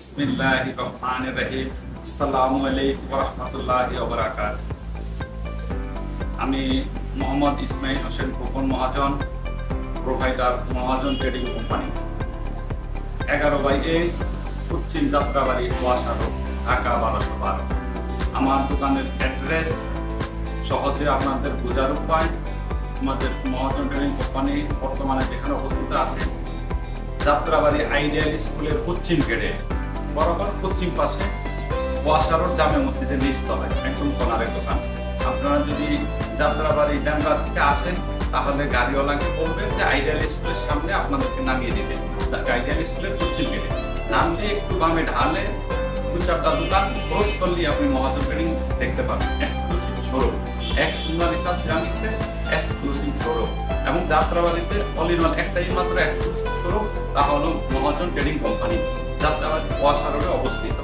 বিসমিল্লাহির রহমানির রহিম। আসসালামু আলাইকুম ওয়া রাহমাতুল্লাহি ওয়া বারাকাতুহু। আমি মোহাম্মদ ইসমাইল হোসেন খোকন মহাজন, প্রোভাইডার মহাজন ট্রেডিং কোম্পানি, 11/A পশ্চিম যাত্রাবাড়ি, ওয়াসা রোড, ঢাকা 1212। আমার দোকানের অ্যাড্রেস সহজে আপনাদের বোঝার উপায়, আমাদের মহাজন ট্রেডিং কোম্পানি বর্তমানে যেখানে অবস্থিত আছে যাত্রাবাড়ি আইডিয়াল স্কুলের পশ্চিম গেটে বরাবর পশ্চিম পাশে ওয়াসা রোড জামে মসজিদের নিচতলায় একদম কর্নারের দোকান। আপনারা যদি যাত্রাবাড়ি ড্যামরা থেকে আসেন তাহলে গাড়িওয়ালাকে বলবেন যে আইডিয়াল স্কুলের সামনে আপনাদেরকে নামিয়ে দিতে। আইডিয়াল স্কুলের পশ্চিম গেটে নামলে একটু বামে ঢালে 2-4টা দোকান ক্রস করলে আপনি মহাজন ট্রেডিং দেখতে পাবেন। এক্সক্লুসিভ শোরুম, এক্স-মোনালিসা সিরামিক্সের এক্সক্লুসিভ শোরুম। এবং যাত্রাবাড়িতে অল ইন ওয়ান একটাই মাত্র এক্সক্লুসিভ শোরুম, তা হলো মহাজন ট্রেডিং কোম্পানি, যাত্রাবাড়ি ওয়াসা রোডে অবস্থিত।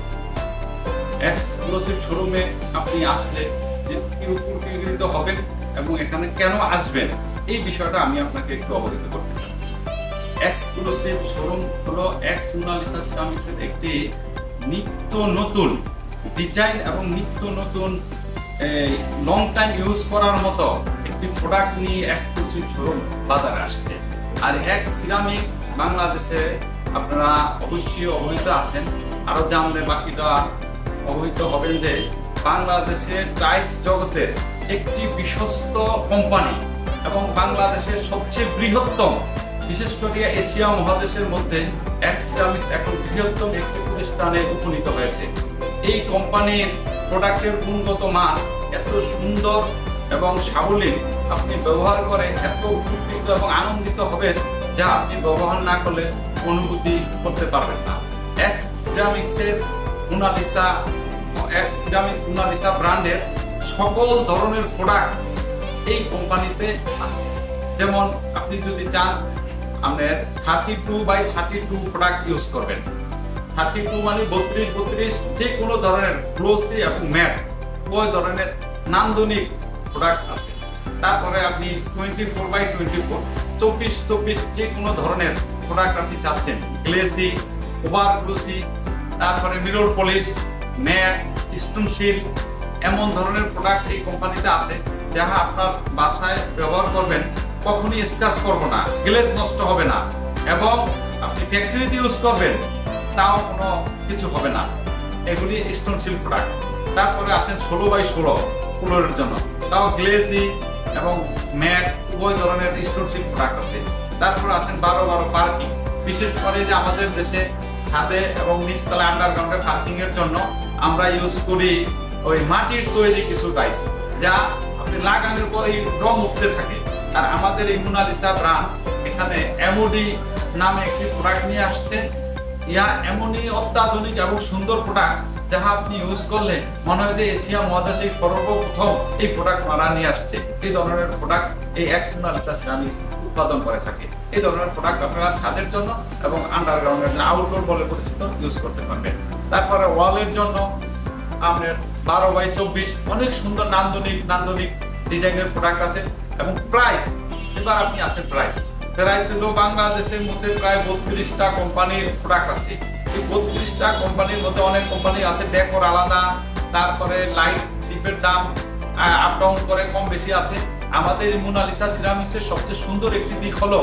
এক্সক্লুসিভ শোরুমে আপনি আসলে যে কি উপকৃত হবেন এবং এখানে কেন আসবেন এই বিষয়টা আমি আপনাকে একটু অবহিত করতে চাচ্ছি। এক্সক্লুসিভ শোরুম হলো এক্স-মোনালিসা সিরামিক্সের একটি নিত্য নতুন ডিজাইন এবং নিত্য নতুন লং টাইম ইউজ করার মতো একটি প্রোডাক্ট নিয়ে এক্সক্লুসিভ শোরুম বাজারে আসছে। আর এক্স সিরামিক্স বাংলাদেশে আপনারা অবশ্যই অবহিত আছেন, আরো জানলে বাকিটা অবহিত হবেন যে বাংলাদেশের টাইলস জগতের একটি বিশ্বস্ত কোম্পানি এবং বাংলাদেশের সবচেয়ে বৃহত্তম, বিশেষ করে এশিয়া মহাদেশের মধ্যে এক্স সিরামিক্স এখন বৃহত্তম একটি প্রতিষ্ঠানে উপনীত হয়েছে। এই কোম্পানির প্রোডাক্টের গুণগত মান এত সুন্দর এবং সাবলীল, আপনি ব্যবহার করে এত উপকৃত এবং আনন্দিত হবেন যা আপনি ব্যবহার না করলে অনুভূতি করতে পারবেন না। এক্স সিরামিক্সের মোনালিসা ব্র্যান্ডের সকল ধরনের প্রোডাক্ট এই কোম্পানিতে আছে। যেমন আপনি যদি চান আপনার 32/32 প্রোডাক্ট ইউজ করবেন, 32 মানে 32 যে কোনো ধরনের গ্লোসি এবং ম্যাট ওই ধরনের নান্দনিক প্রোডাক্ট আছে। তারপরে আপনি 24/24 24 যে কোনো ধরনের প্রোডাক্ট আপনি চাচ্ছেন, গ্লেসি, ওভার গ্লোসি, তারপরে মিরর পলিশ, ম্যাট, স্টোন শিল, এমন ধরনের প্রোডাক্ট এই কোম্পানিতে আছে যা আপনার বাসায় ব্যবহার করবেন কখনোই স্ক্র্যাচ করবে না, গ্লেজ নষ্ট হবে না, এবং আপনি ফ্যাক্টরিতে ইউজ করবেন তাও কোনো কিছু হবে না। এগুলি স্টোন শিল প্রোডাক্ট। তারপরে আসেন 16/16 ফ্লোরের জন্য, তাও গ্লেজি এবং ম্যাট উভয় ধরনের স্টোন শিল প্রোডাক্ট আছে। তারপরে আসেন 12/12 পার্কিং, বিশেষ করে যে আমাদের দেশে ছাদে এবং নিচতলা আন্ডারগ্রাউন্ডে পার্কিং এর জন্য আমরা ইউজ করি ওই মাটির তৈরি কিছু টাইলস, যা আপনি লাগানোর পরে রং উঠতে থাকে। আর আমাদের এই মোনালিসা ব্র্যান্ড এখানে এমওডি নামে একটি প্রোডাক্ট নিয়ে আসছে। ইয়া এমনই অত্যাধুনিক এবং সুন্দর প্রোডাক্ট যা আপনি ইউজ করলে মনে হয় যে এশিয়া মহাদেশে সর্বপ্রথম এই প্রোডাক্ট মারা নিয়ে আসছে। এই ধরনের প্রোডাক্ট এই এক্স-মোনালিসা সিরামিক্স উৎপাদন করে থাকে। এই ধরনের প্রোডাক্ট আপনারা ছাদের জন্য এবং আন্ডারগ্রাউন্ডের জন্য, আউটডোর বলে পরিচিত, ইউজ করতে পারবেন। তারপরে ওয়ালের জন্য আপনার 12/24 অনেক সুন্দর নান্দনিক ডিজাইনের প্রোডাক্ট আছে। এবং প্রাইস, এবার আপনি আসেন প্রাইস হলো বাংলাদেশের মধ্যে প্রায় 32টা কোম্পানির প্রোডাক্ট আছে। এই 32টা কোম্পানির মধ্যে অনেক কোম্পানি আছে ডেকোর আলাদা, তারপরে লাইট ডিপের দাম আপ ডাউন করে কম বেশি আছে। আমাদের মোনালিসা সিরামিক্সের সবচেয়ে সুন্দর একটি দিক হলো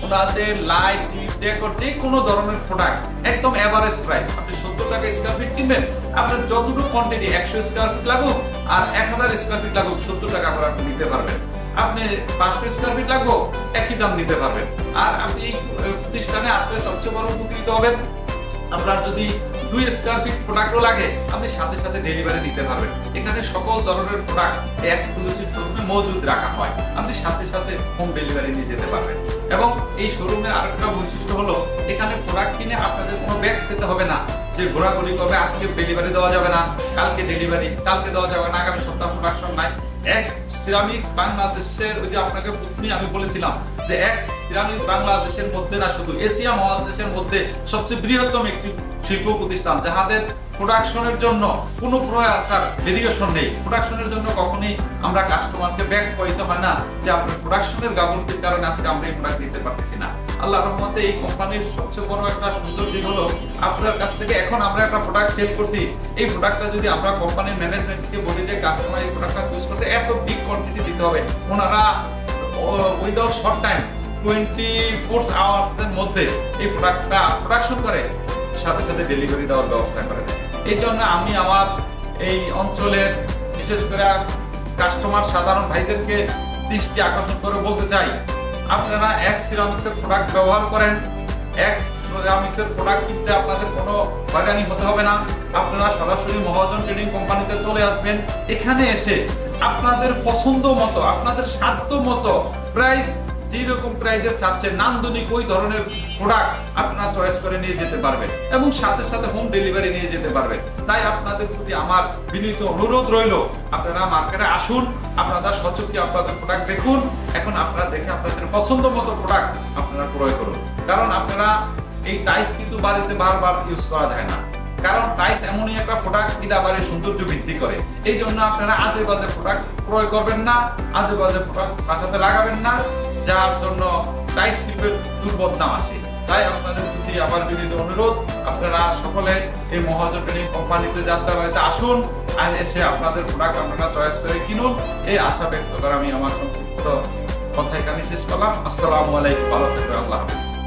ওনাদের লাইট ডিপ ডেকোর যে কোনো ধরনের প্রোডাক্ট একদম এভারেজ প্রাইস। আপনি 70 টাকা স্কয়ার ফিট কিনবেন, আপনার যতটুকু কোয়ান্টিটি 100 স্কয়ার ফিট লাগুক আর 1000 স্কয়ার ফিট লাগুক 70 টাকা করে আপনি নিতে পারবেন। আপনি 500 স্কয়ার ফিট লাগবে একই দাম নিতে পারবেন। আর আপনি এই প্রতিষ্ঠানে আসলে সবচেয়ে বড় উপকৃত হবেন, আপনার যদি 2 স্কয়ার ফিট প্রোডাক্টও লাগে আপনি সাথে সাথে ডেলিভারি দিতে পারবেন। এখানে সকল ধরনের প্রোডাক্ট এক্সক্লুসিভ শোরুমে মজুদ রাখা হয়, আপনি সাথে সাথে হোম ডেলিভারি নিয়ে যেতে পারবেন। এবং এই শোরুমের আরেকটা বৈশিষ্ট্য হলো এখানে প্রোডাক্ট কিনে আপনাদের কোনো ব্যাগ পেতে হবে না যে ঘোরাঘুরি করবে, আজকে ডেলিভারি দেওয়া যাবে না, কালকে ডেলিভারি, কালকে দেওয়া যাবে না, আগামী সপ্তাহ প্রোডাকশন নাই। এক্স সিরামিক্স বাংলাদেশের, ওই যে আপনাকে প্রথমেই আমি বলেছিলাম যে এক্স সিরামিক্স বাংলাদেশের মধ্যে না শুধু এশিয়া মহাদেশের মধ্যে সবচেয়ে বৃহত্তম একটি শিল্প প্রতিষ্ঠান যাদের প্রোডাকশনের জন্য কোনো প্রকার ভেরিয়েশন নেই, প্রোডাকশনের জন্য কখনোই আমরা কাস্টমারকে ব্যাক করাইতে হয় না যে আপনার প্রোডাকশনের গাফলতির কারণে আজকে আমরা এই প্রোডাক্ট দিতে পারতেছি না। আল্লাহর রহমতে এই কোম্পানির সবচেয়ে বড় একটা সুন্দর দিক হলো আপনার কাছ থেকে এখন আমরা একটা প্রোডাক্ট সেল করছি, এই প্রোডাক্টটা যদি আমরা কোম্পানির ম্যানেজমেন্টকে বলি যে কাস্টমার এই প্রোডাক্টটা চুজ করতে এত বিগ কোয়ান্টিটি দিতে হবে, ওনারা উইদাউট শর্ট টাইম 24 আওয়ার্সের মধ্যে এই প্রোডাক্টটা প্রোডাকশন করে সাথে সাথে ডেলিভারি দেওয়ার ব্যবস্থা করে দেয়। এই জন্য আমি আমার এই অঞ্চলের বিশেষ করে কাস্টমার সাধারণ ভাইদেরকে দৃষ্টি আকর্ষণ করে বলতে চাই, আপনারা এক্স সিরামিক্সের প্রোডাক্ট ব্যবহার করেন। এক্স সিরামিক্সের প্রোডাক্ট কিনতে আপনাদের কোনো হয়রানি হতে হবে না। আপনারা সরাসরি মহাজন ট্রেডিং কোম্পানিতে চলে আসবেন। এখানে এসে আপনাদের পছন্দ মতো, আপনাদের সাধ্য মতো প্রাইস যেরকম প্রাইজের চাচ্ছেন নান্দনিক ওই ধরনের প্রোডাক্ট আপনারা চয়েস করে নিয়ে যেতে পারবেন এবং সাথে সাথে হোম ডেলিভারি নিয়ে যেতে পারবেন। তাই আপনাদের প্রতি আমার বিনীত অনুরোধ রইল, আপনারা মার্কেটে আসুন, আপনারা সচক্ষে আপনাদের প্রোডাক্ট দেখুন। এখন আপনারা দেখে আপনাদের পছন্দ মতো প্রোডাক্ট আপনারা ক্রয় করুন। কারণ আপনারা এই টাইলস কিন্তু বাড়িতে বারবার ইউজ করা যায় না, কারণ টাইলস এমনই একটা প্রোডাক্ট এটা বাড়ির সৌন্দর্য বৃদ্ধি করে। এই জন্য আপনারা আজে বাজে প্রোডাক্ট ক্রয় করবেন না, আজে বাজে প্রোডাক্ট বাসাতে লাগাবেন না, যার জন্য টাইলস শিল্পের দুর্বদনাম আসে। তাই আপনাদের প্রতি আবার বিনীত অনুরোধ, আপনারা সকলে এই মহাজন ট্রেডিং কোম্পানিতে যাত্রাবাড়িতে আসুন, আর এসে আপনাদের প্রোডাক্ট আপনারা চয়েস করে কিনুন। এই আশা ব্যক্ত করে আমি আমার সংক্ষিপ্ত কথা এখানে শেষ করলাম। আসসালামু আলাইকুম, ভালো থাকবেন, আল্লাহ হাফেজ।